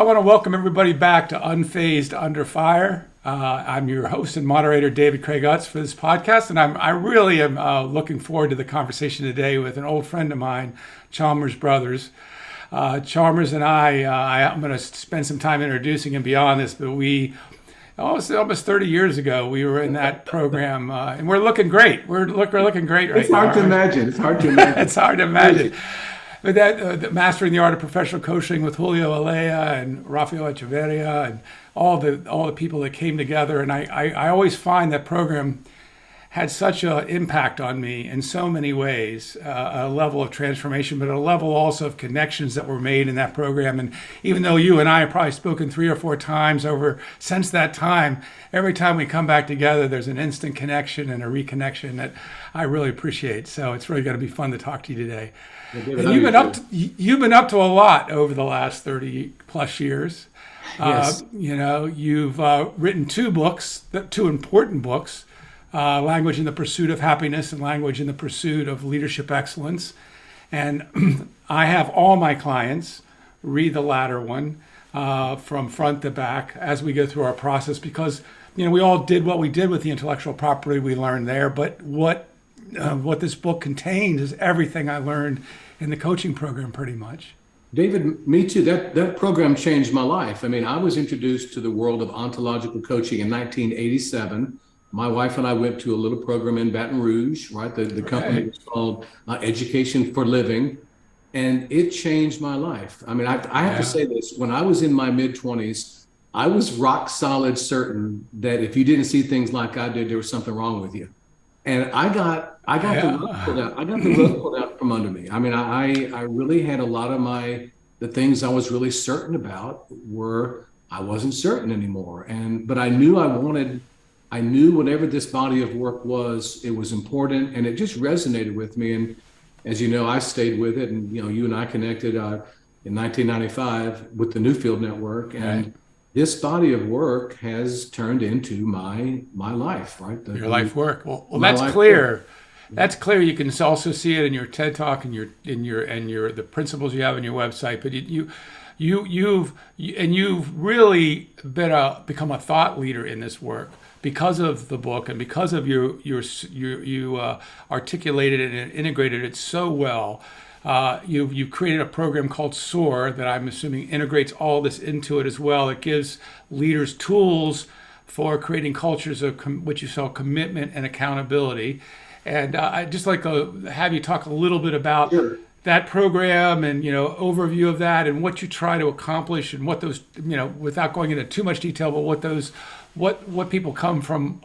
want to welcome everybody back to Unfazed Under Fire. I'm your host and moderator, David Craig Utz, for this podcast, and I really am looking forward to the conversation today with an old friend of mine, Chalmers Brothers. Chalmers and I'm going to spend some time introducing him beyond this, but we almost 30 years ago, we were in that program, and we're looking great. We're looking great right now. It's hard to imagine. It's hard to imagine. It's hard to imagine. But that Mastering the Art of Professional Coaching with Julio Alea and Rafael Echeverria and all the people that came together, and I always find that program had such an impact on me in so many ways, a level of transformation, but a level also of connections that were made in that program. And even though you and I have probably spoken 3 or 4 times since that time, every time we come back together, there's an instant connection and a reconnection that I really appreciate. So it's really going to be fun to talk to you today. And you've been up to a lot over the last 30 plus years. Yes. You've written 2 books, 2 important books, Language in the Pursuit of Happiness and Language in the Pursuit of Leadership Excellence. And I have all my clients read the latter one from front to back as we go through our process, because we all did what we did with the intellectual property we learned there, but what this book contains is everything I learned in the coaching program, pretty much. David, me too. That program changed my life. I mean, I was introduced to the world of ontological coaching in 1987. My wife and I went to a little program in Baton Rouge, right? The company was called Education for Living, and it changed my life. I mean, I have to say this. When I was in my mid-20s, I was rock solid certain that if you didn't see things like I did, there was something wrong with you. And I got the rug pulled out. I got the rug pulled out from under me. I mean, I really had a lot of the things I was really certain about I wasn't certain anymore. But I knew I knew whatever this body of work was, it was important, and it just resonated with me. And as you know, I stayed with it, and you and I connected in 1995 with the Newfield Network, and this body of work has turned into my life, right? Your life work. Well, that's clear. Work. That's clear. You can also see it in your TED Talk and the principles you have on your website. But you've really become a thought leader in this work because of the book and because of you articulated it and integrated it so well. You've created a program called SOAR that I'm assuming integrates all this into it as well. It gives leaders tools for creating cultures of what you call commitment and accountability. And I'd just like to have you talk a little bit about that program and overview of that and what you try to accomplish and what those without going into too much detail, but what people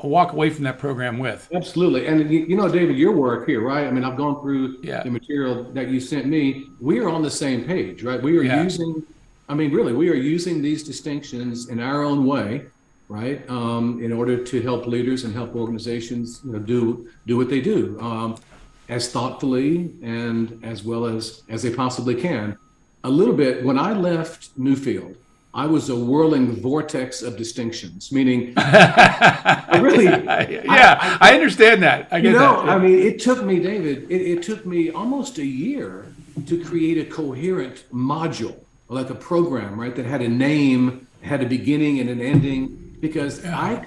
walk away from that program with. Absolutely. And David, your work here, right? I mean, I've gone through the material that you sent me. We are on the same page, right? We are using these distinctions in our own way, right? In order to help leaders and help organizations, do what they do as thoughtfully and as well as they possibly can. A little bit, when I left Newfield, I was a whirling vortex of distinctions, meaning I understand that. I get that. I mean, it took me, David, it took me almost a year to create a coherent module, like a program, right, that had a name, had a beginning and an ending, because I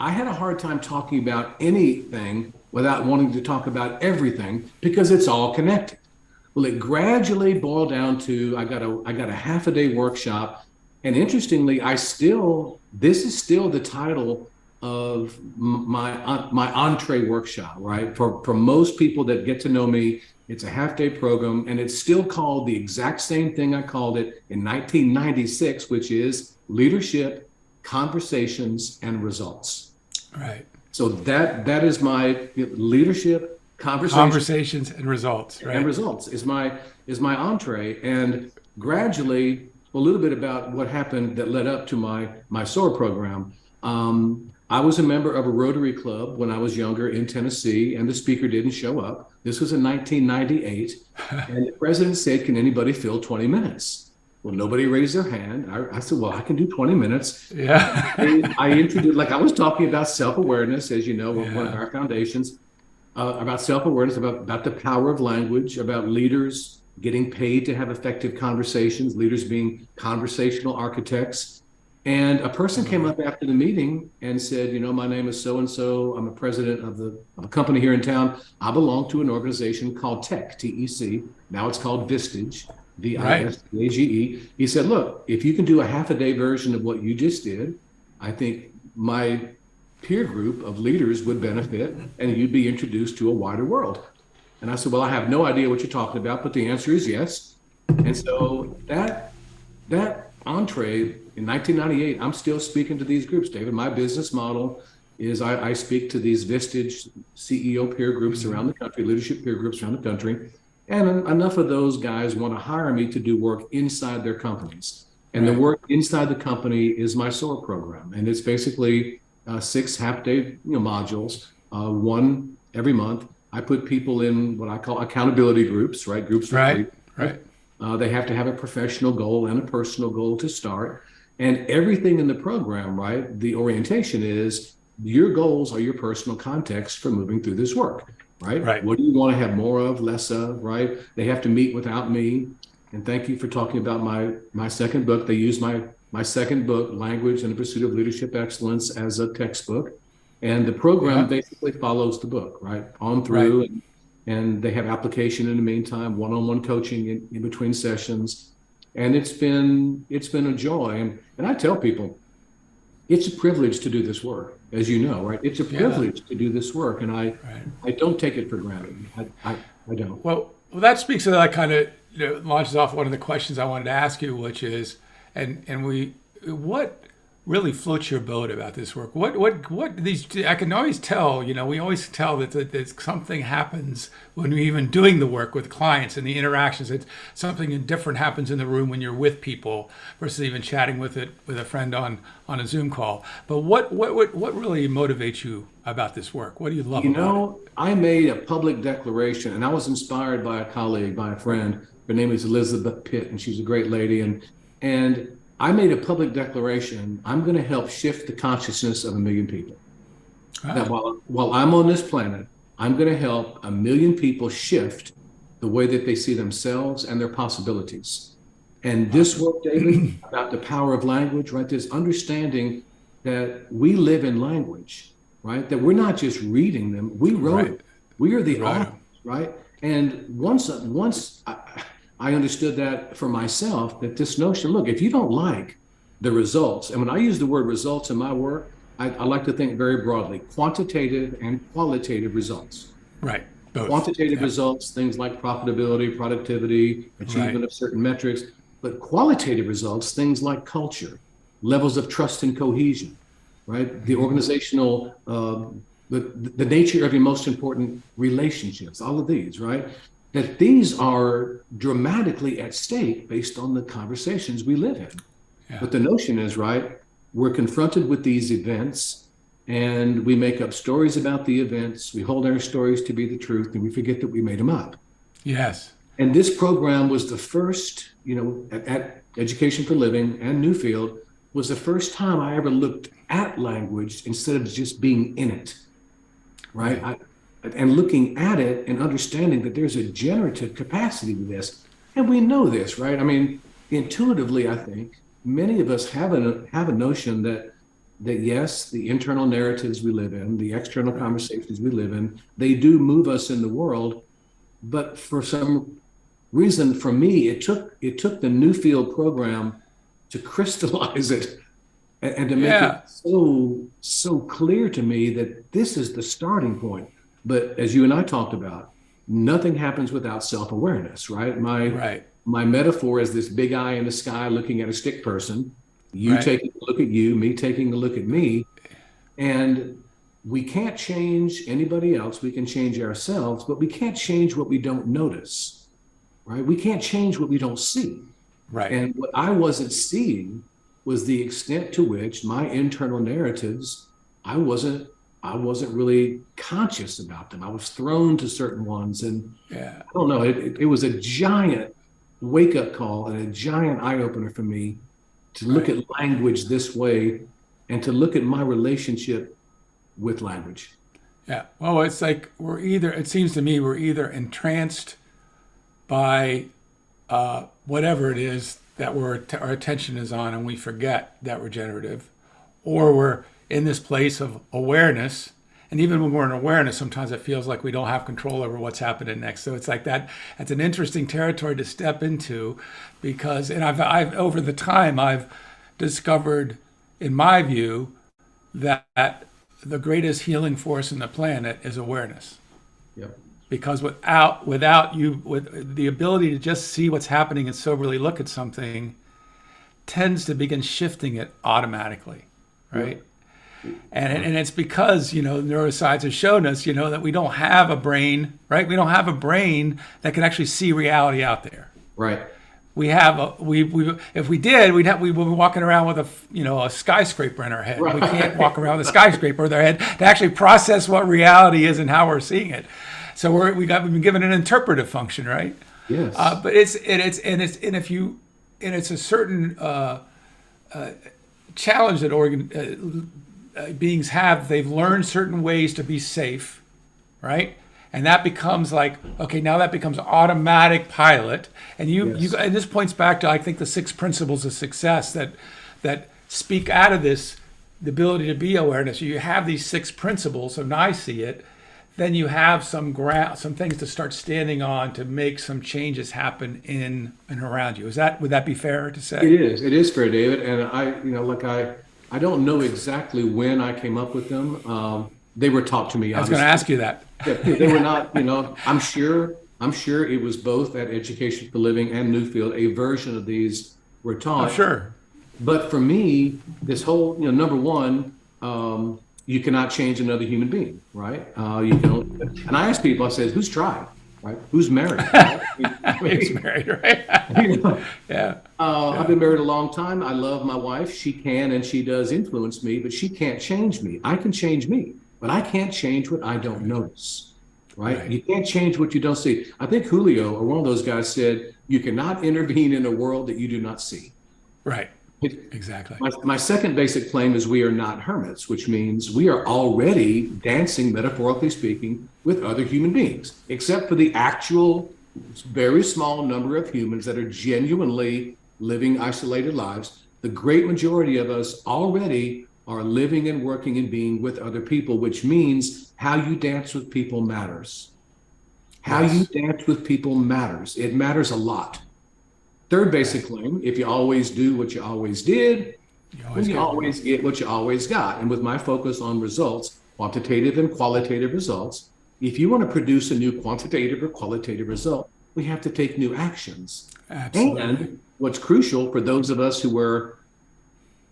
had a hard time talking about anything without wanting to talk about everything, because it's all connected. Well, it gradually boiled down to I got a half a day workshop. And interestingly, this is still the title of my entree workshop, right? For most people that get to know me, it's a half-day program, and it's still called the exact same thing I called it in 1996, which is Leadership, Conversations, and Results. Right. So that is my leadership, conversations, and results. Right. And results is my entree, and gradually. A little bit about what happened that led up to my SOAR program. I was a member of a Rotary Club when I was younger in Tennessee, and the speaker didn't show up. This was in 1998, and the president said, "Can anybody fill 20 minutes?" Well, nobody raised their hand. I said, "Well, I can do 20 minutes." Yeah. I introduced, like I was talking about self-awareness, as you know, one of our foundations, about self-awareness, about the power of language, about leaders getting paid to have effective conversations, leaders being conversational architects. And a person came up after the meeting and said, my name is so-and-so. I'm a president of a company here in town. I belong to an organization called TEC, T-E-C. Now it's called Vistage, V-I-S-T-A-G-E. He said, look, if you can do a half-a-day version of what you just did, I think my peer group of leaders would benefit and you'd be introduced to a wider world. And I said, well, I have no idea what you're talking about, but the answer is yes. And so that entree in 1998, I'm still speaking to these groups, David. My business model is I speak to these Vistage CEO peer groups around the country, leadership peer groups around the country. And enough of those guys want to hire me to do work inside their companies. And the work inside the company is my SOAR program. And it's basically 6 half-day modules, one every month. I put people in what I call accountability groups, right? Groups for right. They have to have a professional goal and a personal goal to start. And everything in the program, right? The orientation is your goals are your personal context for moving through this work, right? What do you want to have more of, less of, right? They have to meet without me. And thank you for talking about my second book. They use my second book, Language and the Pursuit of Leadership Excellence, as a textbook. And the program basically follows the book, right? On through. And they have application in the meantime, one-on-one coaching in between sessions. And it's been a joy. And I tell people, it's a privilege to do this work, as you know, right? It's a privilege to do this work. And I don't take it for granted. I don't. Well, that speaks to that kind of launches off one of the questions I wanted to ask you, which is, what really floats your boat about this work? What these, I can always tell, we always tell that something happens when we're even doing the work with clients and the interactions. It's something different happens in the room when you're with people versus even chatting with a friend on a Zoom call. But what really motivates you about this work? What do you love about it? I made a public declaration, and I was inspired by a colleague, by a friend. Her name is Elizabeth Pitt, and she's a great lady. And I made a public declaration. I'm going to help shift the consciousness of 1 million people. That while I'm on this planet, I'm going to help 1 million people shift the way that they see themselves and their possibilities. And this work, David, about the power of language, right? This understanding that we live in language, right? That we're not just reading them. We wrote it. We are the authors, right? And once I understood that for myself, that this notion, look, if you don't like the results, and when I use the word results in my work, I like to think very broadly, quantitative and qualitative results. Right. Both. Quantitative results, things like profitability, productivity, achievement of certain metrics, but qualitative results, things like culture, levels of trust and cohesion, right? The organizational, the nature of your most important relationships, all of these, right? That these are dramatically at stake based on the conversations we live in. Yeah. But the notion is, right, we're confronted with these events and we make up stories about the events. We hold our stories to be the truth and we forget that we made them up. Yes. And this program was the first, at Education for Living and Newfield, was the first time I ever looked at language instead of just being in it, right? And looking at it and understanding that there's a generative capacity to this. And we know this, right? I mean, intuitively, I think many of us have a notion that yes, the internal narratives we live in, the external conversations we live in, they do move us in the world. But for some reason, for me, it took the Newfield program to crystallize it and to make it so clear to me that this is the starting point. But as you and I talked about, nothing happens without self-awareness, right? My metaphor is this big eye in the sky looking at a stick person, you taking a look at you, me taking a look at me. And we can't change anybody else. We can change ourselves, but we can't change what we don't notice, right? We can't change what we don't see. Right. And what I wasn't seeing was the extent to which my internal narratives, I wasn't really conscious about them. I was thrown to certain ones, and I don't know, it was a giant wake-up call and a giant eye-opener for me to look at language this way and to look at my relationship with language. Yeah, well, it's like it seems to me we're either entranced by whatever it is that our attention is on, and we forget that we're generative, or we're in this place of awareness. And even when we're in awareness, sometimes it feels like we don't have control over what's happening next. So it's like that. That's an interesting territory to step into, because, and I've over the time I've discovered, in my view, that the greatest healing force in the planet is awareness. Yep. Because without you, with the ability to just see what's happening and soberly look at something, tends to begin shifting it automatically, right? Yep. And it's because, neuroscience has shown us, that we don't have a brain, right? We don't have a brain that can actually see reality out there. Right. We have if we did, we'd be walking around with a skyscraper in our head. Right. We can't walk around with a skyscraper in our head to actually process what reality is and how we're seeing it. So we've been given an interpretive function, right? Yes. But it's a certain challenge that beings have. They've learned certain ways to be safe, right? And that becomes like, okay, now that becomes automatic pilot. And and this points back to, I think, the 6 principles of success that speak out of this, the ability to be awareness. You have these 6 principles, and I see it. Then you have some things to start standing on to make some changes happen in and around you. Would that be fair to say? It is fair, David. And I don't know exactly when I came up with them. They were taught to me. I was going to ask you that. They were not, I'm sure it was both at Education for Living and Newfield, a version of these were taught. Oh, sure. But for me, this whole, number one, you cannot change another human being, right? And I ask people, I said, who's tried, right? Who's married? Who's married, right? Yeah. I've been married a long time. I love my wife. She can and she does influence me, but she can't change me. I can change me, but I can't change what I don't notice, right? You can't change what you don't see. I think Julio, or one of those guys, said, you cannot intervene in a world that you do not see. Right. Exactly. My second basic claim is we are not hermits, which means we are already dancing, metaphorically speaking, with other human beings, except for the actual very small number of humans that are genuinely living isolated lives. The great majority of us already are living and working and being with other people, which means how you dance with people matters. How you dance with people matters. It matters a lot. Third basic claim, if you always do what you always did, you always get what you always got. And with my focus on results, quantitative and qualitative results, if you want to produce a new quantitative or qualitative result, we have to take new actions. Absolutely. And what's crucial for those of us who were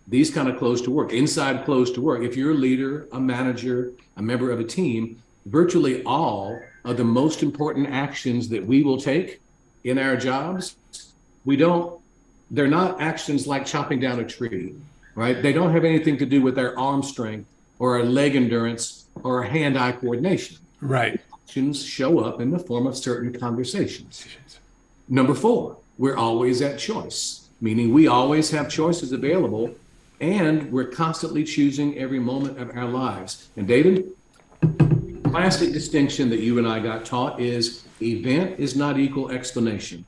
these kind of close to work, inside close to work, if you're a leader, a manager, a member of a team, virtually all of the most important actions that we will take in our jobs, they're not actions like chopping down a tree, right? They don't have anything to do with our arm strength or our leg endurance or our hand-eye coordination. Right. Actions show up in the form of certain conversations. Number 4, we're always at choice, meaning we always have choices available and we're constantly choosing every moment of our lives. And David, classic distinction that you and I got taught is event is not equal explanation.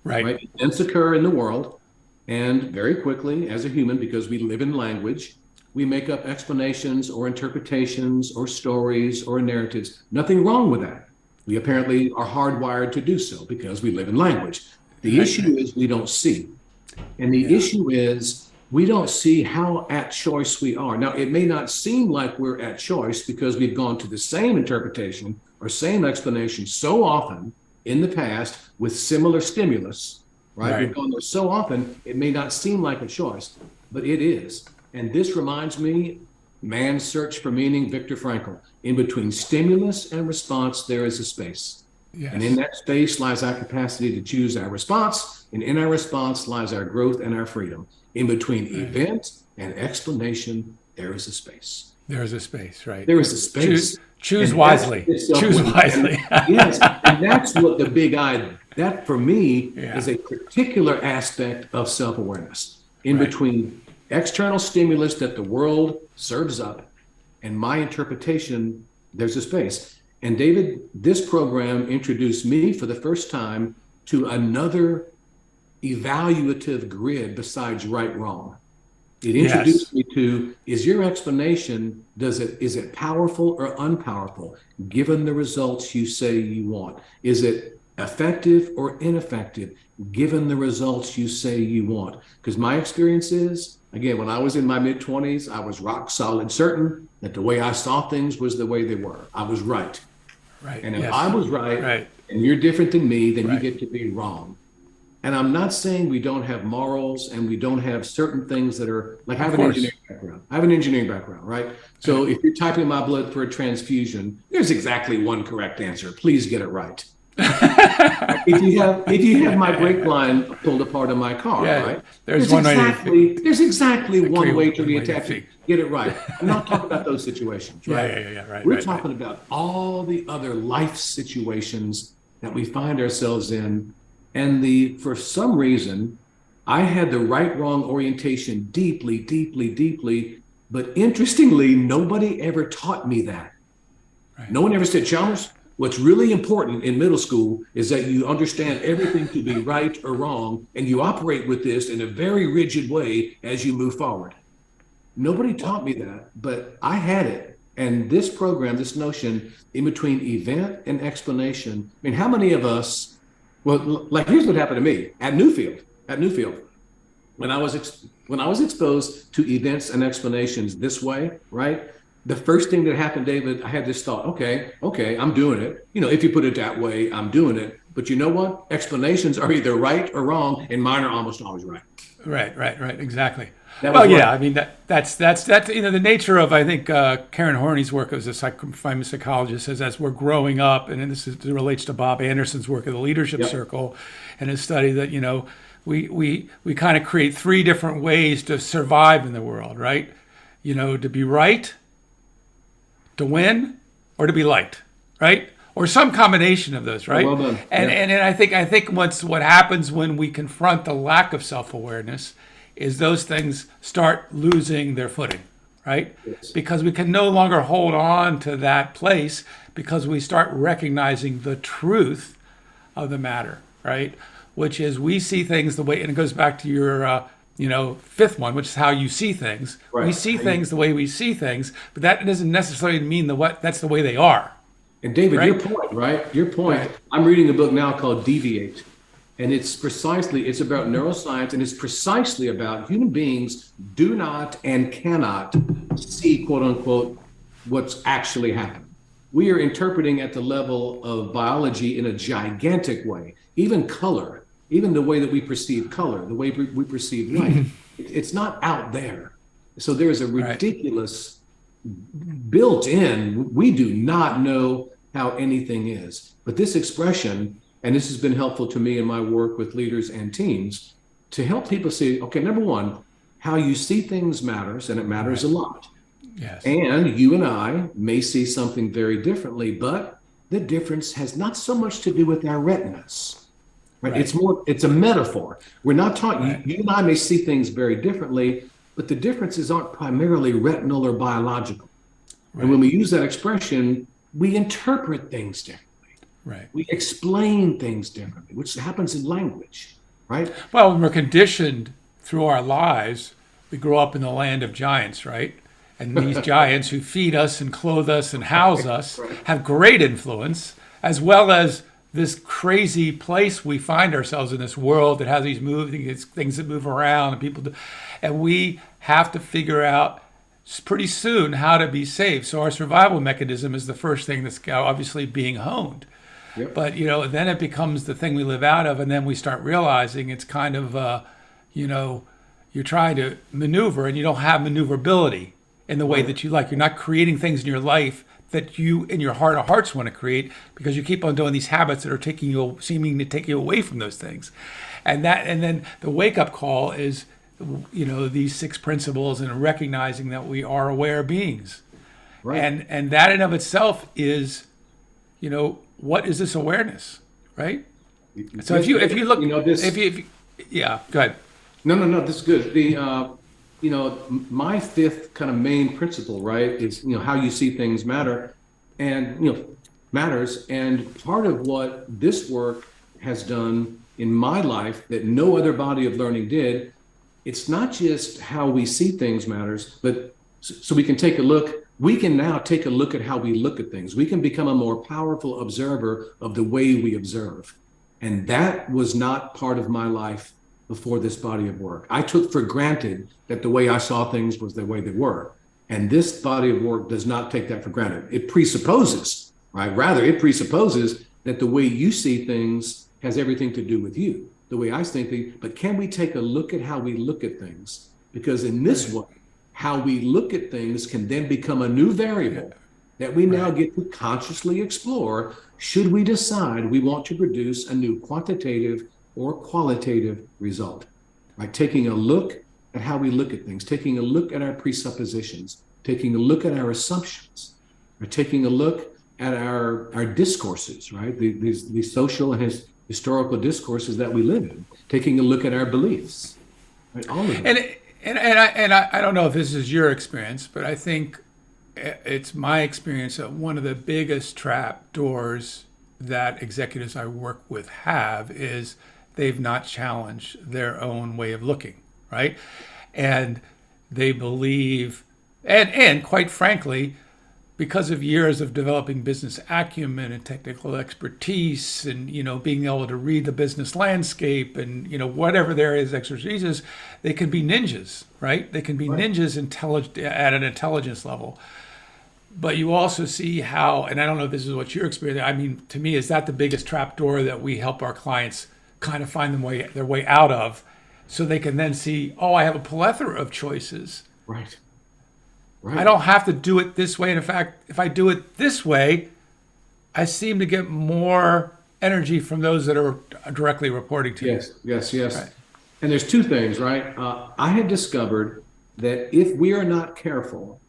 Right. Events occur in the world, and very quickly, as a human, because we live in language, we make up explanations or interpretations or stories or narratives. Nothing wrong with that. We apparently are hardwired to do so because we live in language. The issue is we don't see. And the issue is we don't see how at choice we are. Now, it may not seem like we're at choice because we've gone to the same interpretation or same explanation so often in the past with similar stimulus, right? We've gone there so often, it may not seem like a choice, but it is. And this reminds me, Man's Search for Meaning, Viktor Frankl. In between stimulus and response, there is a space. Yes. And in that space lies our capacity to choose our response. And in our response lies our growth and our freedom. In between event and explanation, there is a space. There is a space, right? There is a space. Choose wisely. Choose wisely. Yes, and that's what the big I, that for me is a particular aspect of self-awareness. In between external stimulus that the world serves up and my interpretation, there's a space. And David, this program introduced me for the first time to another evaluative grid besides right wrong. It Yes. introduced me to, is your explanation, is it powerful or unpowerful, given the results you say you want? Is it effective or ineffective, given the results you say you want? Because my experience is, again, when I was in my mid-20s, I was rock solid certain that the way I saw things was the way they were. I was right. Right. And if Yes. I was right, Right. and you're different than me, then you Right. get to be wrong. And I'm not saying we don't have morals and we don't have certain things that are like, I have an course. engineering background. I have an engineering background, right? So if you're typing my blood for a transfusion, there's exactly one correct answer. Please get it right. If you have my brake line pulled apart in my car, Yeah, right? there's one way to There's exactly one way to one way to reattach it. fix. Get it right. I'm not talking about those situations, right? Yeah, right. We're right, talking about all the other life situations that we find ourselves in. And for some reason, I had the right wrong orientation deeply, deeply, deeply. But interestingly, nobody ever taught me that. Right. No one ever said, Chalmers, what's really important in middle school is that you understand everything to be right or wrong, and you operate with this in a very rigid way as you move forward. Nobody taught me that, but I had it. And this program, this notion in between event and explanation, I mean, how many of us, well, like here's what happened to me at Newfield, when I was exposed to events and explanations this way, right? The first thing that happened, David, I had this thought, okay, I'm doing it. You know, if you put it that way, I'm doing it. But you know what? Explanations are either right or wrong, and mine are almost always right. Right. Exactly. That Well, was yeah. what- I mean, that's the nature of, I think, Karen Horney's work as a famous psychologist says, as we're growing up, and this relates to Bob Anderson's work of the Leadership Yep. Circle, and his study that we kind of create three different ways to survive in the world, right? To be right, to win, or to be liked, right? Or some combination of those, right? Well done. And Yeah. and I think what happens when we confront the lack of self-awareness is those things start losing their footing, right? Yes. Because we can no longer hold on to that place because we start recognizing the truth of the matter, right? Which is we see things the way, and it goes back to your fifth one, which is how you see things. Right. We see things the way we see things, but that doesn't necessarily mean that's the way they are. And David, Right. your point, right? Your point. Right. I'm reading a book now called Deviate. And it's about neuroscience, and it's precisely about human beings do not and cannot see, quote unquote, what's actually happening. We are interpreting at the level of biology in a gigantic way, even color, even the way that we perceive color, the way we perceive light. It's not out there. So there is a ridiculous built in, we do not know how anything is. But this expression, and this has been helpful to me in my work with leaders and teams, to help people see, okay, number one, how you see things matters, and it matters a lot. Yes. And you and I may see something very differently, but the difference has not so much to do with our retinas. Right? It's a metaphor. We're not talking, you and I may see things very differently, but the differences aren't primarily retinal or biological. Right. And when we use that expression, we interpret things differently. Right. We explain things differently, which happens in language, right? Well, when we're conditioned through our lives, we grow up in the land of giants, right? And these giants who feed us and clothe us and house us have great influence, as well as this crazy place we find ourselves in, this world that has these things that move around and people do. And we have to figure out pretty soon how to be safe. So our survival mechanism is the first thing that's obviously being honed. Yep. But, then it becomes the thing we live out of, and then we start realizing it's kind of, you're trying to maneuver and you don't have maneuverability in the way that you like. You're not creating things in your life that you, in your heart of hearts, want to create, because you keep on doing these habits that are seeming to take you away from those things. And then the wake-up call is, these 6 principles and recognizing that we are aware beings. Right. And that in of itself is, what is this awareness, right? So if you look, yeah, go ahead. No, this is good. My fifth kind of main principle, right, is, how you see things matter and, matters. And part of what this work has done in my life that no other body of learning did. It's not just how we see things matters, but so we can take a look. We can now take a look at how we look at things. We can become a more powerful observer of the way we observe. And that was not part of my life before this body of work. I took for granted that the way I saw things was the way they were. And this body of work does not take that for granted. It presupposes, right? Rather, it presupposes that the way you see things has everything to do with you, the way I think things. But can we take a look at how we look at things? Because in this way, how we look at things can then become a new variable that we now get to consciously explore should we decide we want to produce a new quantitative or qualitative result. By taking a look at how we look at things, taking a look at our presuppositions, taking a look at our assumptions, or taking a look at our discourses, right? These social and historical discourses that we live in, taking a look at our beliefs, right? All of it. And I don't know if this is your experience, but I think it's my experience that one of the biggest trap doors that executives I work with have is they've not challenged their own way of looking, right? And they believe, and quite frankly, because of years of developing business acumen and technical expertise and, being able to read the business landscape and, whatever there is expertise is, they can be ninjas, right? They can be ninjas at an intelligence level. But you also see how, and I don't know if this is what you're experiencing, I mean, to me, is that the biggest trapdoor that we help our clients kind of find their way out of, so they can then see, oh, I have a plethora of choices. Right. I don't have to do it this way. And in fact, if I do it this way, I seem to get more energy from those that are directly reporting to me. Yes. Right. And there's two things, right? I have discovered that if we are not careful,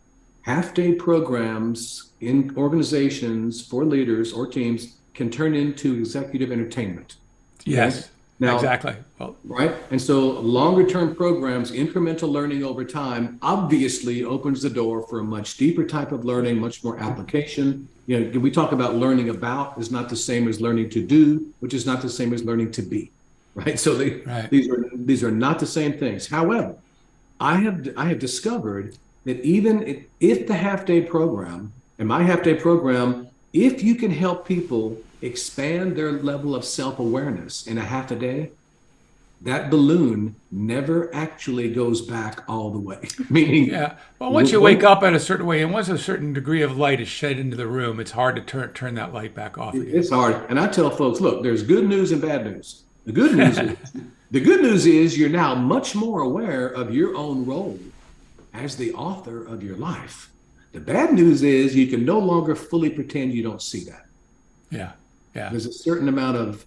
half-day programs in organizations for leaders or teams can turn into executive entertainment. Yes. Now, exactly. Well, right. And so longer term programs, incremental learning over time, obviously opens the door for a much deeper type of learning, much more application. We talk about learning about is not the same as learning to do, which is not the same as learning to be. Right. So these are not the same things. However, I have discovered that even if the half-day program and my half-day program, if you can help people expand their level of self-awareness in a half a day, that balloon never actually goes back all the way. Meaning, well, once you wake up in a certain way, and once a certain degree of light is shed into the room, it's hard to turn that light back off again. It's hard. And I tell folks, look, there's good news and bad news. The good news is you're now much more aware of your own role as the author of your life. The bad news is you can no longer fully pretend you don't see that. Yeah. There's a certain amount of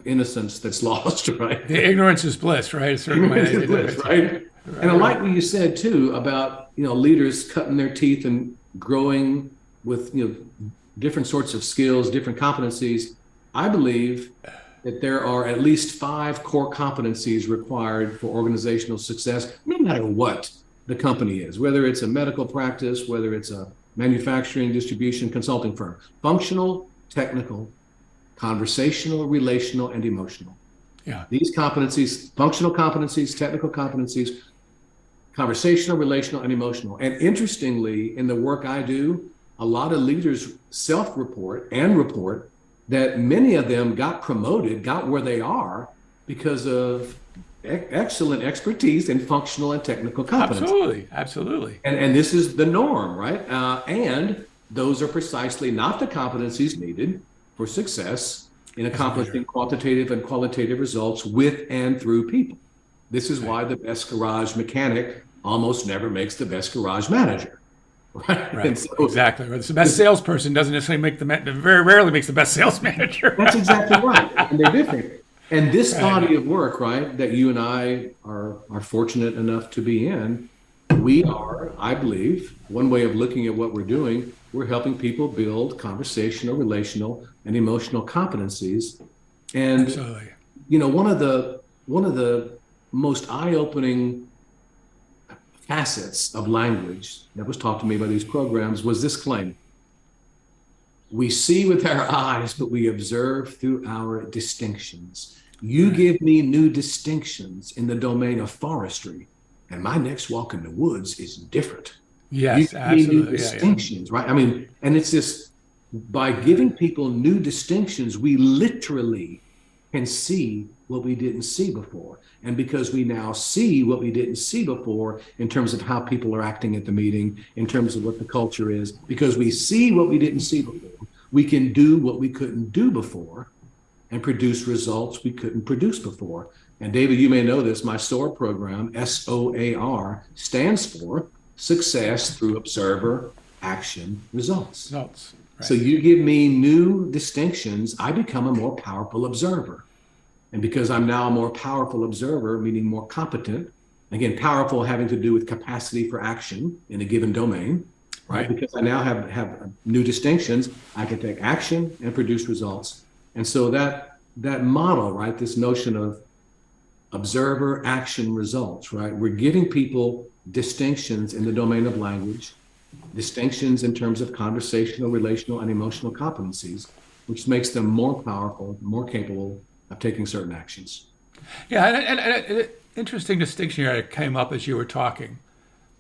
innocence that's lost, right? The ignorance is bliss, right? A certain way. Ignorance is bliss, right? And I like what you said too about leaders cutting their teeth and growing with different sorts of skills, different competencies. I believe that there are at least 5 core competencies required for organizational success, no matter what the company is, whether it's a medical practice, whether it's a manufacturing, distribution, consulting firm. Functional, technical, conversational, relational, and emotional. Yeah. These competencies, functional competencies, technical competencies, conversational, relational, and emotional. And interestingly, in the work I do, a lot of leaders self-report and report that many of them got promoted, got where they are because of excellent expertise in functional and technical competence. Absolutely. And this is the norm, right? And those are precisely not the competencies needed for success in accomplishing quantitative and qualitative results with and through people. This is why the best garage mechanic almost never makes the best garage manager. Right. So, exactly. The best salesperson doesn't necessarily very rarely makes the best sales manager. That's exactly right. And they're different. And this body of work, right, that you and I are fortunate enough to be in, we are, I believe, one way of looking at what we're doing, we're helping people build conversational, relational, and emotional competencies. And absolutely. One of the most eye-opening facets of language that was taught to me by these programs was this claim: we see with our eyes, but we observe through our distinctions. You give me new distinctions in the domain of forestry, and my next walk in the woods is different. You Yes, give me new absolutely. Yeah, yeah. distinctions, right? I mean, and it's this, by giving people new distinctions, we literally can see what we didn't see before. And because we now see what we didn't see before in terms of how people are acting at the meeting, in terms of what the culture is, because we see what we didn't see before, we can do what we couldn't do before and produce results we couldn't produce before. And David, you may know this, my SOAR program, SOAR, stands for Success Through Observer Action Results. Results. Right. So you give me new distinctions, I become a more powerful observer. And because I'm now a more powerful observer, meaning more competent, again, powerful having to do with capacity for action in a given domain, right? Because I now have new distinctions, I can take action and produce results. And so that model, right, this notion of observer, action, results, right? We're giving people distinctions in the domain of language, distinctions in terms of conversational, relational, and emotional competencies, which makes them more powerful, more capable of taking certain actions. Yeah, and interesting distinction here that came up as you were talking.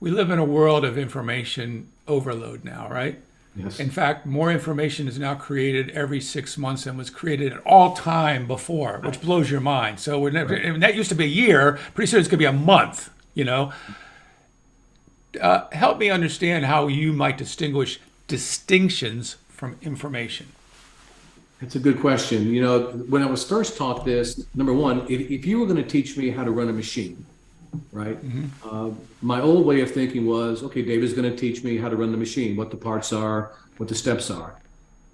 We live in a world of information overload now, right? Yes. In fact, more information is now created every 6 months than was created at all time before, which blows your mind. So when that used to be a year, pretty soon it's going to be a month, you know? Help me understand how you might distinguish distinctions from information. That's a good question. You know, when I was first taught this, number one, if you were going to teach me how to run a machine, right? My old way of thinking was, okay, David's going to teach me how to run the machine, what the parts are, what the steps are.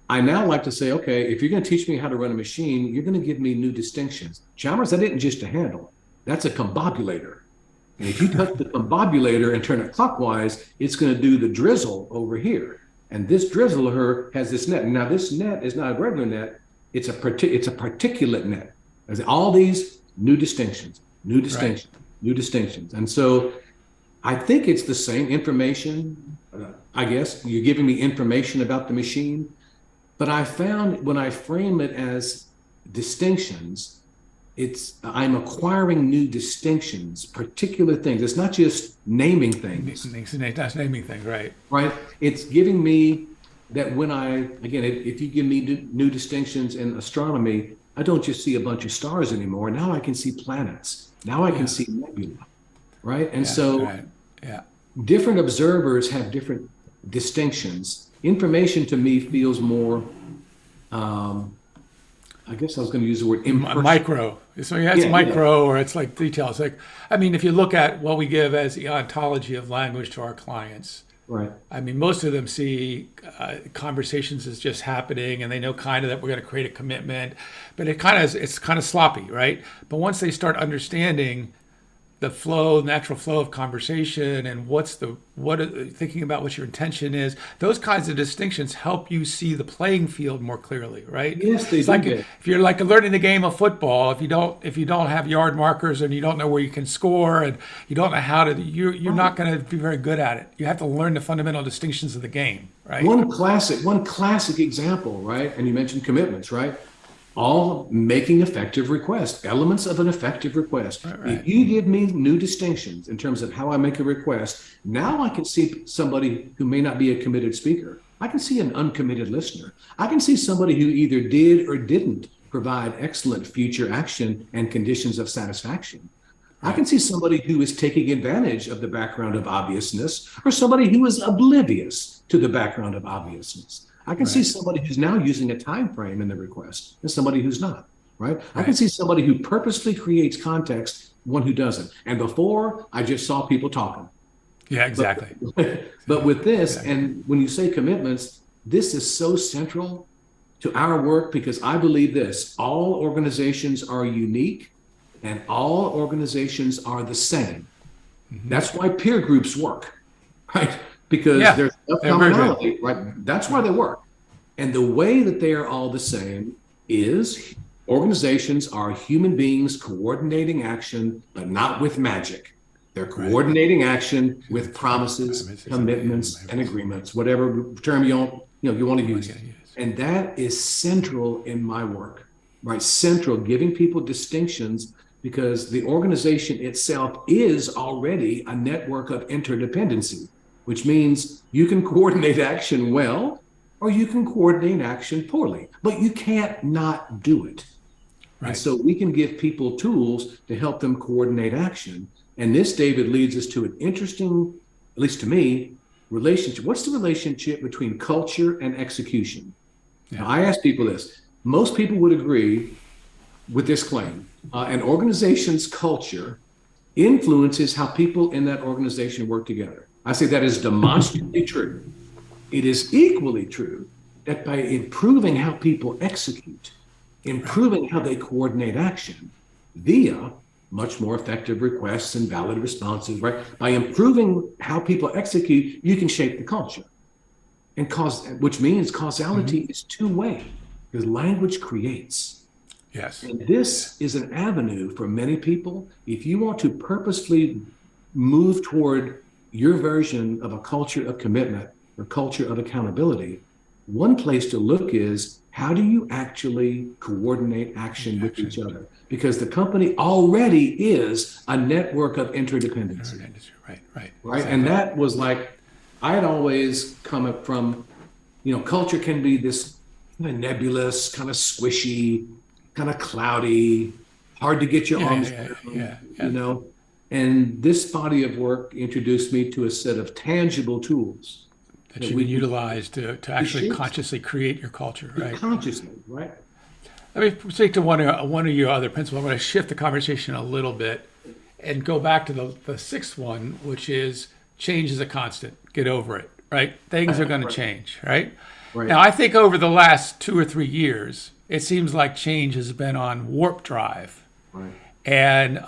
I now like to say, okay, if you're going to teach me how to run a machine, you're going to give me new distinctions. Chalmers, that isn't just a handle. That's a combobulator. And if you touch the combobulator and turn it clockwise, it's going to do the drizzle over here. And this drizzler has this net. Now, this net is not a regular net. It's a particulate net. There's all these new distinctions, new distinctions, new distinctions. And so I think it's the same information. I guess you're giving me information about the machine. But I found when I frame it as distinctions, I'm acquiring new distinctions, particular things. It's not just naming things. That's naming things, right? Right. It's giving me that if you give me new distinctions in astronomy, I don't just see a bunch of stars anymore. Now I can see planets. Now I can see nebula. Right. And different observers have different distinctions. Information to me feels more, I guess I was going to use the word impersonal. Micro. So it's micro, or it's like details. Like, I mean, if you look at what we give as the ontology of language to our clients, right? I mean, most of them see conversations as just happening, and they know kind of that we're going to create a commitment, but it's kind of sloppy, right? But once they start understanding the natural flow of conversation, and thinking about what your intention is, those kinds of distinctions help you see the playing field more clearly, right? Yes, they do. Like if you're like learning the game of football, if you don't have yard markers and you don't know where you can score and you don't know how to, you're not going to be very good at it. You have to learn the fundamental distinctions of the game, right? One classic example, right? And you mentioned commitments, right? All making effective requests, elements of an effective request. Right. If you give me new distinctions in terms of how I make a request, now I can see somebody who may not be a committed speaker. I can see an uncommitted listener. I can see somebody who either did or didn't provide excellent future action and conditions of satisfaction. Right. I can see somebody who is taking advantage of the background of obviousness, or somebody who is oblivious to the background of obviousness. I can see somebody who's now using a time frame in the request and somebody who's not, right? I can see somebody who purposely creates context, one who doesn't. And before, I just saw people talking. Yeah, exactly. But with this, and when you say commitments, this is so central to our work because I believe this: all organizations are unique and all organizations are the same. Mm-hmm. That's why peer groups work, right? Because there's a commonality, right? That's why they work. And the way that they are all the same is organizations are human beings coordinating action, but not with magic. They're coordinating action with promises, commitments, and agreements, whatever term you want to use. And that is central in my work. right? Central, giving people distinctions because the organization itself is already a network of interdependency, which means you can coordinate action well or you can coordinate action poorly, but you can't not do it. And Right. so we can give people tools to help them coordinate action. And this, David, leads us to an interesting, at least to me, relationship. What's the relationship between culture and execution? Yeah. Now, I ask people this. Most people would agree with this claim. An organization's culture influences how people in that organization work together. I say that is demonstrably true. It is equally true that by improving how people execute, improving how they coordinate action via much more effective requests and valid responses, right? By improving how people execute, you can shape the culture. And which means causality is two-way because language creates. Yes. And this is an avenue for many people. If you want to purposefully move toward your version of a culture of commitment or culture of accountability, one place to look is how do you actually coordinate action with each other? Because the company already is a network of interdependency. Right. Right. Exactly. And that was like, I had always come up from, culture can be this kind of nebulous, kind of squishy, kind of cloudy, hard to get your arms around, And this body of work introduced me to a set of tangible tools that you can utilize to actually consciously create your culture, right? Consciously, right? Let me speak to one of your other principles. I'm going to shift the conversation a little bit and go back to the sixth one, which is change is a constant. Get over it, right? Things are going to change, right? Now, I think over the last 2 or 3 years, it seems like change has been on warp drive. Right. And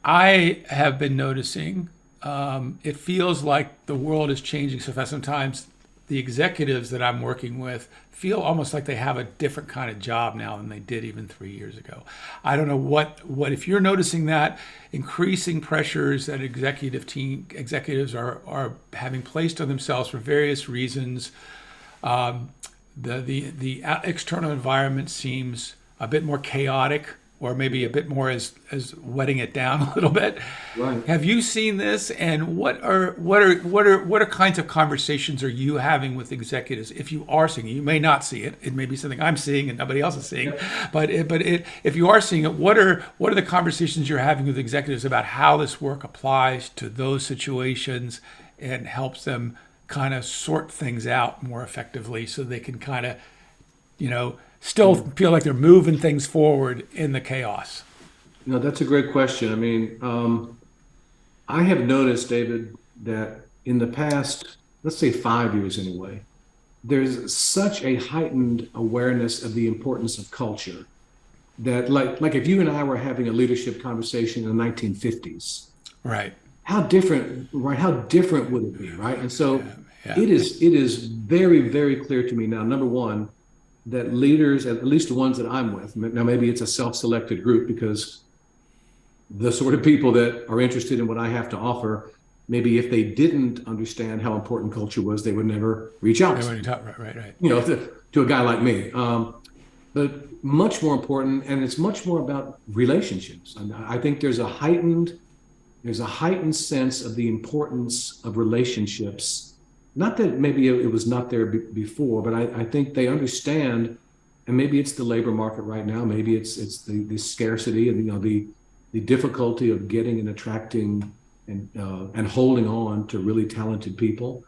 I have been noticing it feels like the world is changing so fast. Sometimes the executives that I'm working with feel almost like they have a different kind of job now than they did even 3 years ago. I don't know what if you're noticing that increasing pressures that executives are having placed on themselves for various reasons. The external environment seems a bit more chaotic, or maybe a bit more as wetting it down a little bit. Right. Have you seen this? And what kinds of conversations are you having with executives? If you are seeing it, you may not see it. It may be something I'm seeing and nobody else is seeing. But if you are seeing it, what are the conversations you're having with executives about how this work applies to those situations and helps them kind of sort things out more effectively, so they can kind of, still feel like they're moving things forward in the chaos? That's a great question. I mean, I have noticed, David, that in the past, let's say 5 years anyway, there's such a heightened awareness of the importance of culture that like if you and I were having a leadership conversation in the 1950s, right? How different would it be, right? And so it is very, very clear to me now, number one, that leaders, at least the ones that I'm with, now maybe it's a self-selected group because the sort of people that are interested in what I have to offer, maybe if they didn't understand how important culture was, they would never reach out. Right. To a guy like me. But much more important, and it's much more about relationships. And I think there's a heightened sense of the importance of relationships. Not that maybe it was not there before, but I think they understand, and maybe it's the labor market right now. Maybe it's the scarcity and the difficulty of getting and attracting and holding on to really talented people.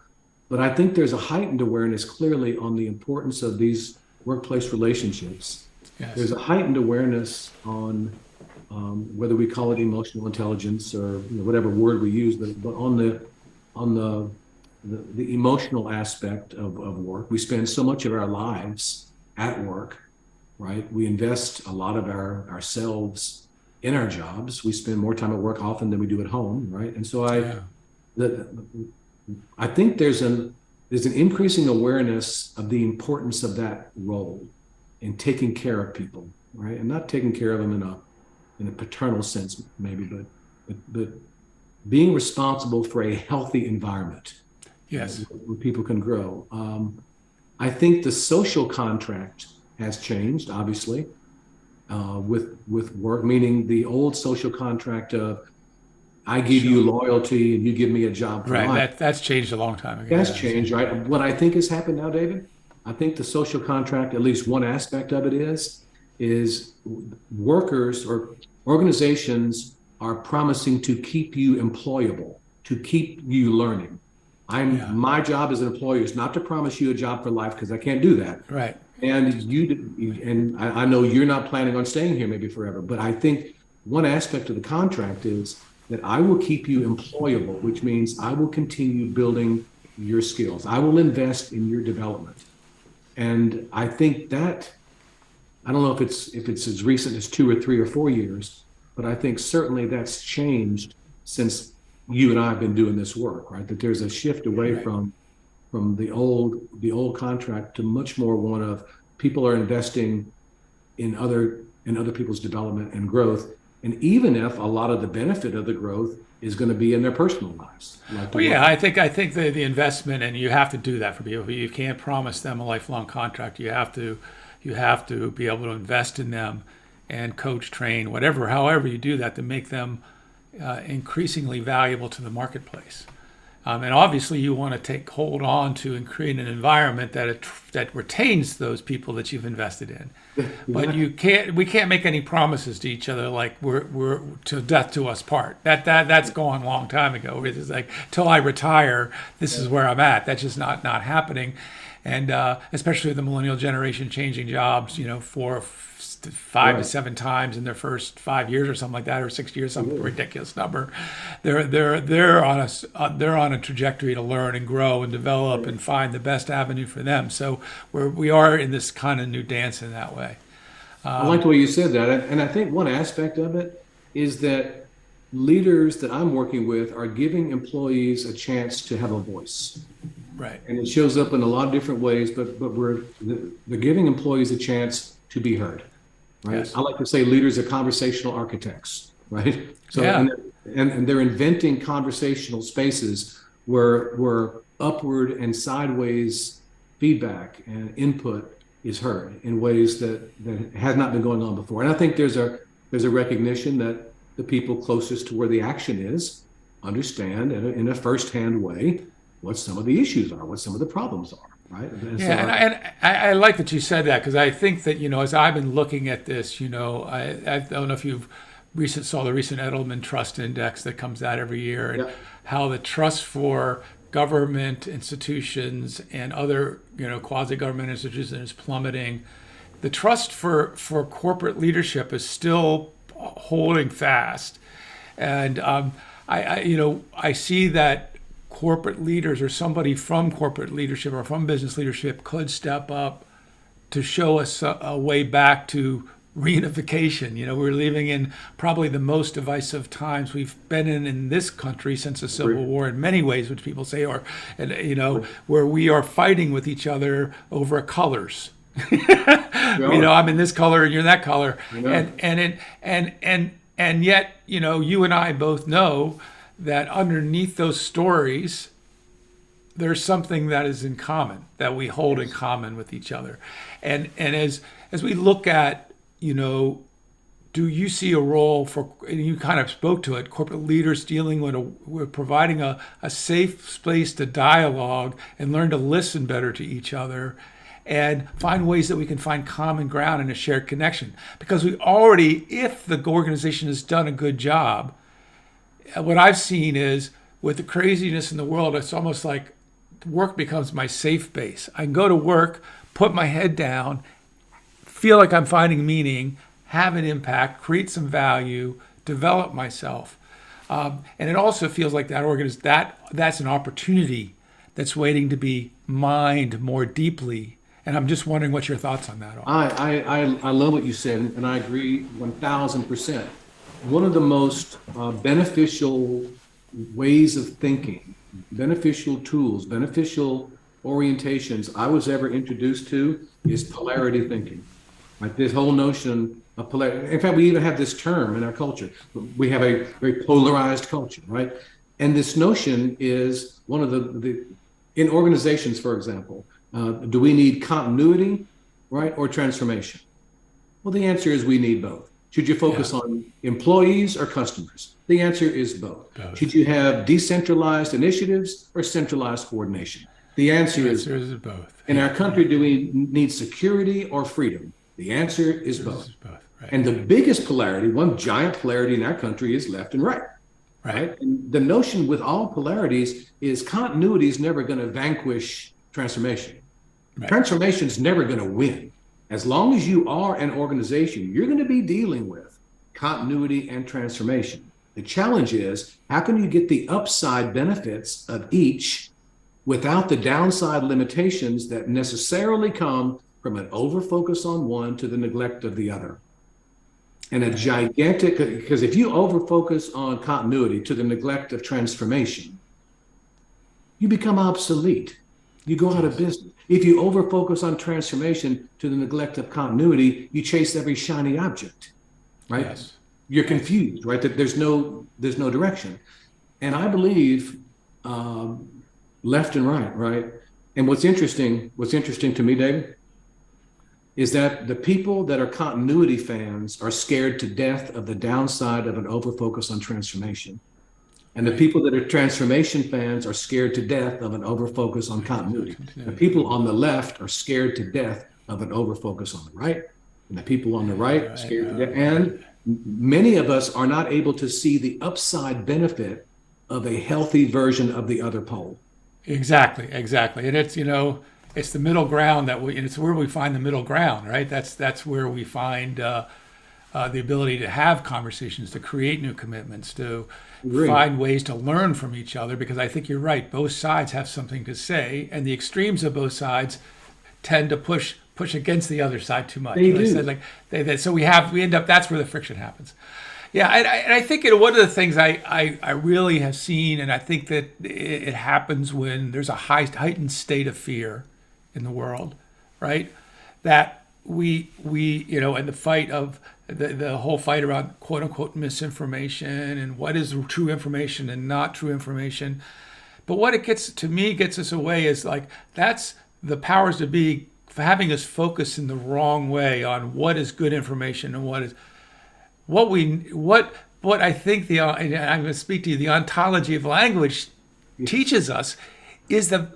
But I think there's a heightened awareness clearly on the importance of these workplace relationships. Yes. There's a heightened awareness on whether we call it emotional intelligence or whatever word we use, but on the emotional aspect of work. We spend so much of our lives at work, right? We invest a lot of ourselves in our jobs. We spend more time at work often than we do at home, right? And so I think there's an increasing awareness of the importance of that role in taking care of people, right? And not taking care of them in a paternal sense, maybe, but being responsible for a healthy environment. Yes. Where people can grow. I think the social contract has changed, obviously. with work, meaning the old social contract of I give you loyalty and you give me a job for Right. life. That's changed a long time ago. That's Yeah. changed, right? What I think has happened now, David, I think the social contract, at least one aspect of it is workers or organizations are promising to keep you employable, to keep you learning. Yeah. My job as an employer is not to promise you a job for life because I can't do that. Right. And I know you're not planning on staying here maybe forever, but I think one aspect of the contract is that I will keep you employable, which means I will continue building your skills. I will invest in your development. And I think that I don't know if it's as recent as 2 or 3 or 4 years, but I think certainly that's changed since you and I have been doing this work, right? That there's a shift away Right. from the old contract to much more one of people are investing in other people's development and growth. And even if a lot of the benefit of the growth is going to be in their personal lives. Like Well, yeah, I think the investment, and you have to do that for people. You can't promise them a lifelong contract. You have to be able to invest in them and coach, train, whatever, however you do that to make them increasingly valuable to the marketplace. And obviously, you want to hold on to and create an environment that retains those people that you've invested in. But we can't make any promises to each other like we're to death to us part. That's gone a long time ago. It's like till I retire, this is where I'm at. That's just not happening. And especially the millennial generation changing jobs, 5 to 7 times in their first 5 years or something like that, or 6 years, some ridiculous number. They're on a trajectory to learn and grow and develop and find the best avenue for them. So we are in this kind of new dance in that way. I like the way you said that. And I think one aspect of it is that leaders that I'm working with are giving employees a chance to have a voice. Right. And it shows up in a lot of different ways, but they're giving employees a chance to be heard. Right. Yes. I like to say leaders are conversational architects, right? So Yeah. and they're inventing conversational spaces where upward and sideways feedback and input is heard in ways that has not been going on before. And I think there's a recognition that the people closest to where the action is understand in a firsthand way what some of the issues are, what some of the problems are. Right. And I like that you said that, because I think that, as I've been looking at this, I don't know if you've saw the recent Edelman Trust Index that comes out every year, and how the trust for government institutions and other, quasi-government institutions is plummeting. The trust for corporate leadership is still holding fast. And I see that corporate leaders or somebody from corporate leadership or from business leadership could step up to show us a way back to reunification. We're living in probably the most divisive times we've been in this country since the Civil War in many ways, which people say where we are fighting with each other over colors. I'm in this color and you're in that color. And yet, you and I both know that underneath those stories, there's something that is in common, that we hold in common with each other. And as we look at, do you see a role for, and you kind of spoke to it, corporate leaders dealing with providing a safe space to dialogue and learn to listen better to each other and find ways that we can find common ground and a shared connection? Because we already, if the organization has done a good job, what I've seen is with the craziness in the world, it's almost like work becomes my safe base. I can go to work, put my head down, feel like I'm finding meaning, have an impact, create some value, develop myself. And it also feels like that's an opportunity that's waiting to be mined more deeply. And I'm just wondering what your thoughts on that are. I love what you said, and I agree 1,000%. One of the most beneficial ways of thinking, beneficial tools, beneficial orientations I was ever introduced to is polarity thinking. Like this whole notion of polarity. In fact, we even have this term in our culture. We have a very polarized culture, right? And this notion is one of the in organizations, for example, do we need continuity, right, or transformation? Well, the answer is we need both. Should you focus on employees or customers? The answer is both. Should you have decentralized initiatives or centralized coordination? The answer is both. In our country, do we need security or freedom? The answer is both. Right. And the biggest polarity, one giant polarity in our country, is left and right. Right. And the notion with all polarities is continuity is never going to vanquish transformation. Right. Transformation is never going to win. As long as you are an organization, you're going to be dealing with continuity and transformation. The challenge is, how can you get the upside benefits of each without the downside limitations that necessarily come from an overfocus on one to the neglect of the other? And a gigantic, because if you overfocus on continuity to the neglect of transformation, you become obsolete. You go out of business. If you overfocus on transformation to the neglect of continuity, you chase every shiny object, right? Yes. You're confused, right? That there's no direction. And I believe left and right? And what's interesting to me, David, is that the people that are continuity fans are scared to death of the downside of an overfocus on transformation. And the people that are transformation fans are scared to death of an overfocus on continuity. The people on the left are scared to death of an overfocus on the right. And the people on the right are scared to death. And many of us are not able to see the upside benefit of a healthy version of the other pole. Exactly. And it's, it's the middle ground it's where we find the middle ground, right? That's where we find the ability to have conversations, to create new commitments, to find ways to learn from each other, because I think you're right. Both sides have something to say, and the extremes of both sides tend to push against the other side too much. They do. So we end up, that's where the friction happens. Yeah, and I think one of the things I really have seen, and I think that it happens when there's a heightened state of fear in the world, right? That we in the fight of the whole fight around quote unquote misinformation and what is true information and not true information. But what it gets us away is like, that's the powers to be having us focus in the wrong way on what is good information and what I think I'm going to speak to you, the ontology of language teaches us is the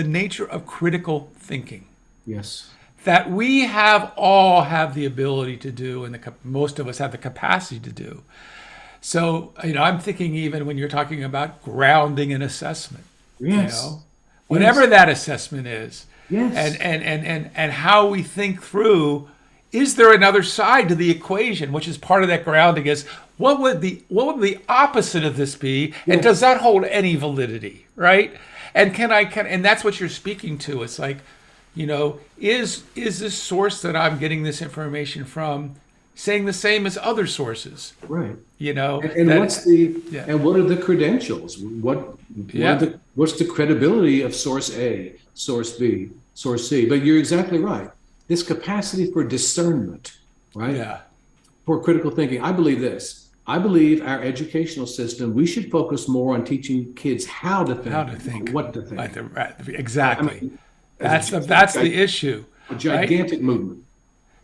nature of critical thinking. Yes. That we all have the ability to do, and most of us have the capacity to do. So, I'm thinking even when you're talking about grounding an assessment, whatever that assessment is, and how we think through, is there another side to the equation, which is part of that grounding is what would the opposite of this be, and does that hold any validity, right? And and that's what you're speaking to. It's like, is this source that I'm getting this information from saying the same as other sources? Right. And what are the credentials? What's the credibility of source A, source B, source C? But you're exactly right. This capacity for discernment, right? Yeah. For critical thinking. I believe this. I believe our educational system, we should focus more on teaching kids how to think, what to think. Exactly. That's the issue. A gigantic movement.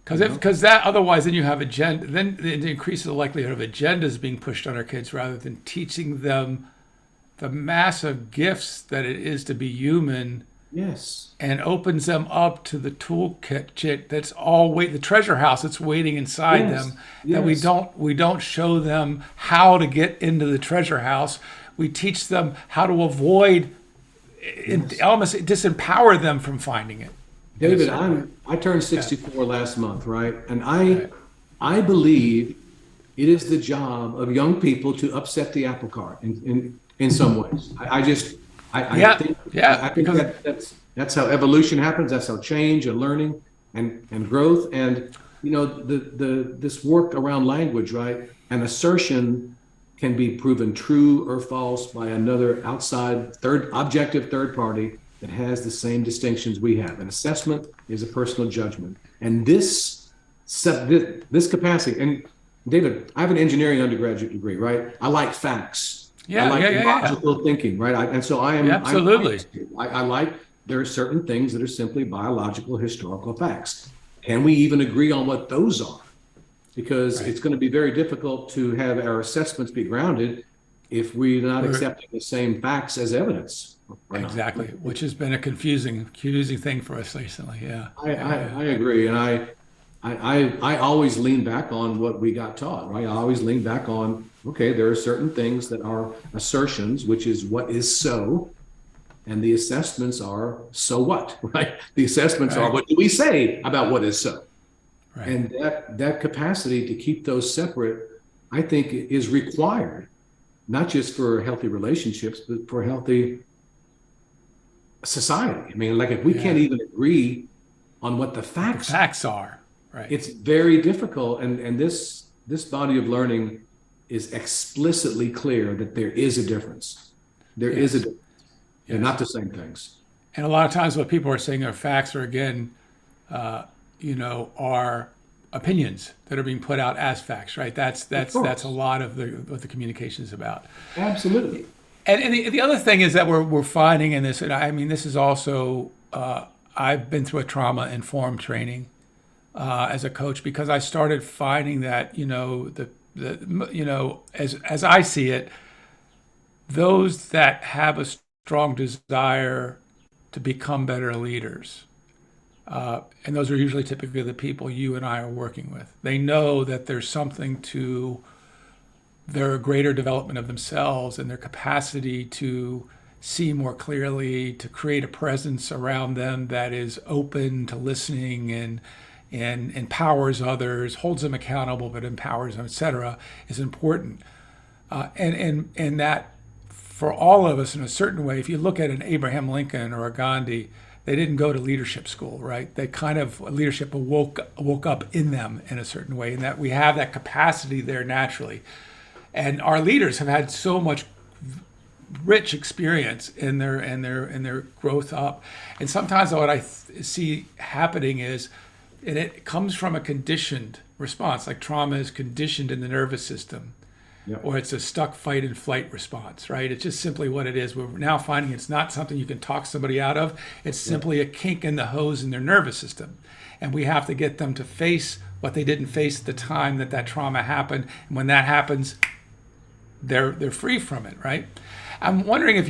Because that otherwise, then you have agenda. Then it increases the likelihood of agendas being pushed on our kids rather than teaching them the massive gifts that it is to be human. Yes. And opens them up to the toolkit that's the treasure house that's waiting inside them. That we don't show them how to get into the treasure house. We teach them how to avoid, almost disempower them from finding it. David, I turned 64 last month, right? And I believe it is the job of young people to upset the apple cart in some ways. I think that's how evolution happens. That's how change and learning and growth and this work around language, right? An assertion can be proven true or false by another outside objective third party that has the same distinctions we have. An assessment is a personal judgment, and this capacity. And David, I have an engineering undergraduate degree, right? I like facts. I like logical thinking, right? And so I am absolutely. I like there are certain things that are simply biological historical facts. Can we even agree on what those are? Because Right. it's going to be very difficult to have our assessments be grounded if we're not We're- accepting the same facts as evidence or not. exactly, which has been a confusing thing for us recently. Yeah. Yeah. I agree, and I always lean back on what we got taught, right? I always lean back on, okay, there are certain things that are assertions, which is what is so, and the assessments are so what, right? The assessments are Right. what do we say about what is so, Right. and that capacity to keep those separate, I think, is required, not just for healthy relationships, but for healthy society. I mean, like if we can't Yeah. even agree on what the The facts, facts are. Right. it's very difficult. And this body of learning is explicitly clear that there is a difference. There is a Yes. difference. They're Yes. not the same things. And a lot of times what people are saying are facts, or again, are opinions that are being put out as facts, right? That's a lot of what the communication is about. Absolutely. And the other thing is that we're finding in this, and I mean, this is also, I've been through a trauma informed training as a coach, because I started finding that, as I see it, those that have a strong desire to become better leaders, and those are usually typically the people you and I are working with. They know that there's something to their greater development of themselves and their capacity to see more clearly, to create a presence around them that is open to listening and empowers others, holds them accountable, but empowers them, etc., is important. And that for all of us in a certain way, if you look at an Abraham Lincoln or a Gandhi, they didn't go to leadership school, right? They kind of, leadership woke up in them in a certain way, and that we have that capacity there naturally. And our leaders have had so much rich experience in their growth up. And sometimes what I see happening is, and it comes from a conditioned response, like trauma is conditioned in the nervous system, Yep. or it's a stuck fight and flight response, right? It's just simply what it is. We're now finding it's not something you can talk somebody out of. It's simply a kink in the hose in their nervous system. And we have to get them to face what they didn't face at the time that trauma happened. And when that happens, they're free from it, right? I'm wondering if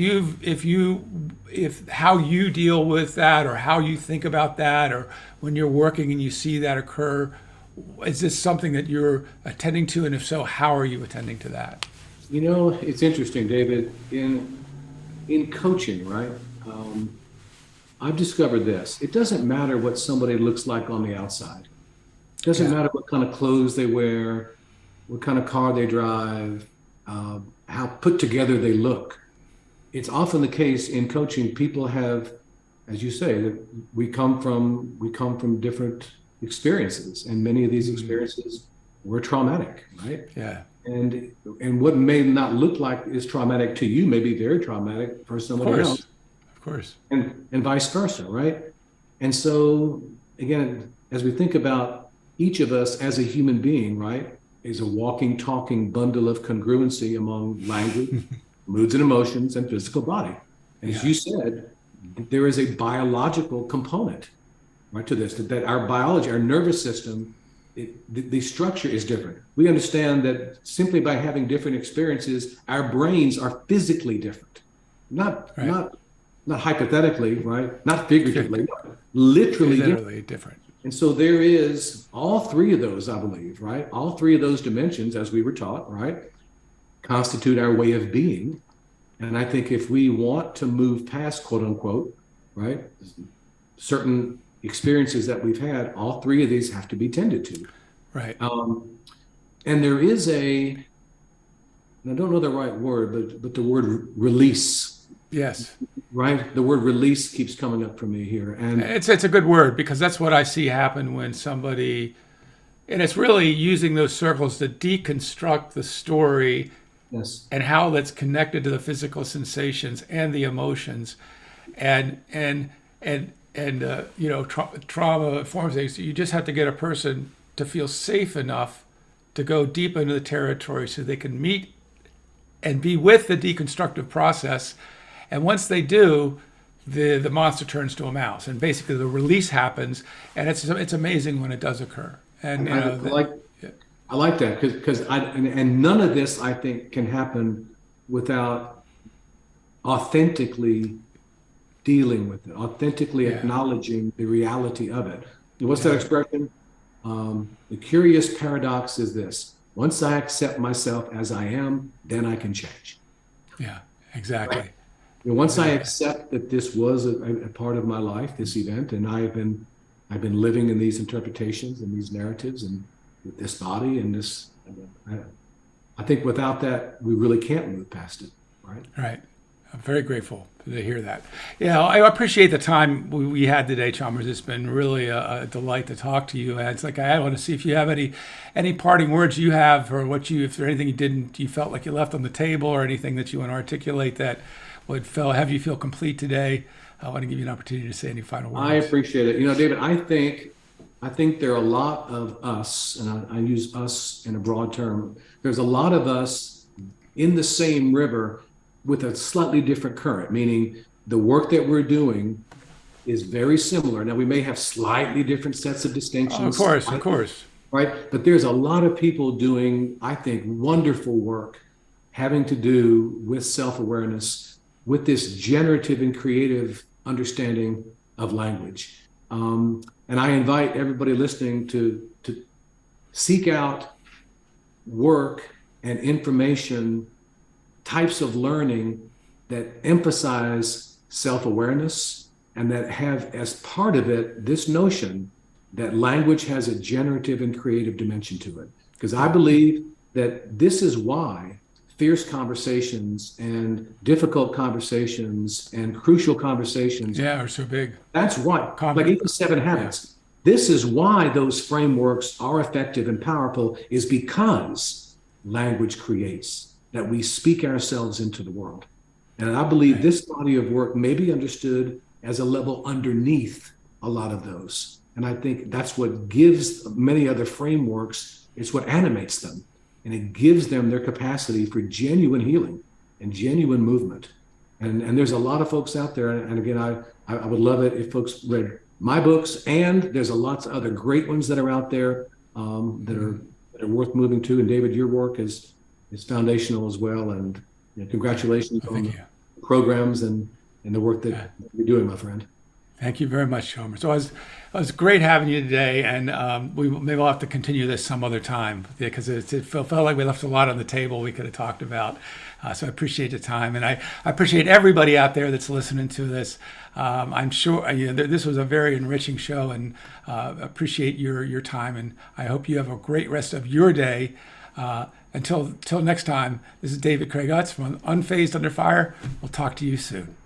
how you deal with that, or how you think about that, or when you're working and you see that occur, is this something that you're attending to, and if so, how are you attending to that? It's interesting, David. In coaching, right? I've discovered this. It doesn't matter what somebody looks like on the outside. It doesn't matter what kind of clothes they wear, what kind of car they drive, how put together they look. It's often the case in coaching. People have, as you say, that we come from different experiences, and many of these experiences were traumatic, right? Yeah. And what may not look like is traumatic to you may be very traumatic for somebody else, Of course. and vice versa, right? And so again, as we think about each of us as a human being, right, is a walking, talking bundle of congruency among language, moods and emotions, and physical body. And as you said, there is a biological component, right, to this, that our biology, our nervous system, the structure is different. We understand that simply by having different experiences, our brains are physically different, not hypothetically, right? Not figuratively, literally different. And so there is all three of those, I believe, right? All three of those dimensions, as we were taught, right, constitute our way of being. And I think if we want to move past, quote unquote, right, certain experiences that we've had, all three of these have to be tended to. Right. And there is and I don't know the right word, but the word release. Yes. Right? The word release keeps coming up for me here. And It's a good word, because that's what I see happen when somebody, and it's really using those circles to deconstruct the story yes, and how that's connected to the physical sensations and the emotions, and trauma informs things. You just have to get a person to feel safe enough to go deep into the territory so they can meet and be with the deconstructive process. And once they do, the monster turns to a mouse, and basically the release happens, and it's amazing when it does occur. And you know, I like that because and none of this I think can happen without authentically dealing with it, authentically acknowledging the reality of it. What's that expression? The curious paradox is this: once I accept myself as I am, then I can change. Yeah, exactly. Right? Once I accept that this was a part of my life, this event, and I've been living in these interpretations and these narratives and with this body and this, I think without that, we really can't move past it, right? Right. I'm very grateful to hear that. Yeah, I appreciate the time we had today, Chalmers. It's been really a delight to talk to you. And it's like I want to see if you have any parting words you have, or if there's anything you felt like you left on the table, or anything that you want to articulate that would have you feel complete today. I want to give you an opportunity to say any final words. I appreciate it. David, I think there are a lot of us, and I use us in a broad term. There's a lot of us in the same river with a slightly different current, meaning the work that we're doing is very similar. Now, we may have slightly different sets of distinctions. Of course. Right? But there's a lot of people doing, I think, wonderful work having to do with self-awareness, with this generative and creative understanding of language. And I invite everybody listening to seek out work and information, types of learning that emphasize self-awareness and that have as part of it this notion that language has a generative and creative dimension to it. Because I believe that this is why fierce conversations and difficult conversations and crucial conversations are so big. That's why, like even 7 Habits, this is why those frameworks are effective and powerful, is because language creates, that we speak ourselves into the world. And I believe this body of work may be understood as a level underneath a lot of those. And I think that's what gives many other frameworks, it's what animates them. And it gives them their capacity for genuine healing and genuine movement. And there's a lot of folks out there. And again, I would love it if folks read my books, and there's a lots of other great ones that are out there that are worth moving to. And David, your work is foundational as well. And congratulations on the programs and the work that you're doing, my friend. Thank you very much, Chalmers. So it was great having you today, and maybe we'll have to continue this some other time, because it felt like we left a lot on the table we could have talked about. So I appreciate the time, and I appreciate everybody out there that's listening to this. I'm sure this was a very enriching show, and appreciate your time, and I hope you have a great rest of your day. Until next time, this is David Craig Utz from Unfazed Under Fire. We'll talk to you soon.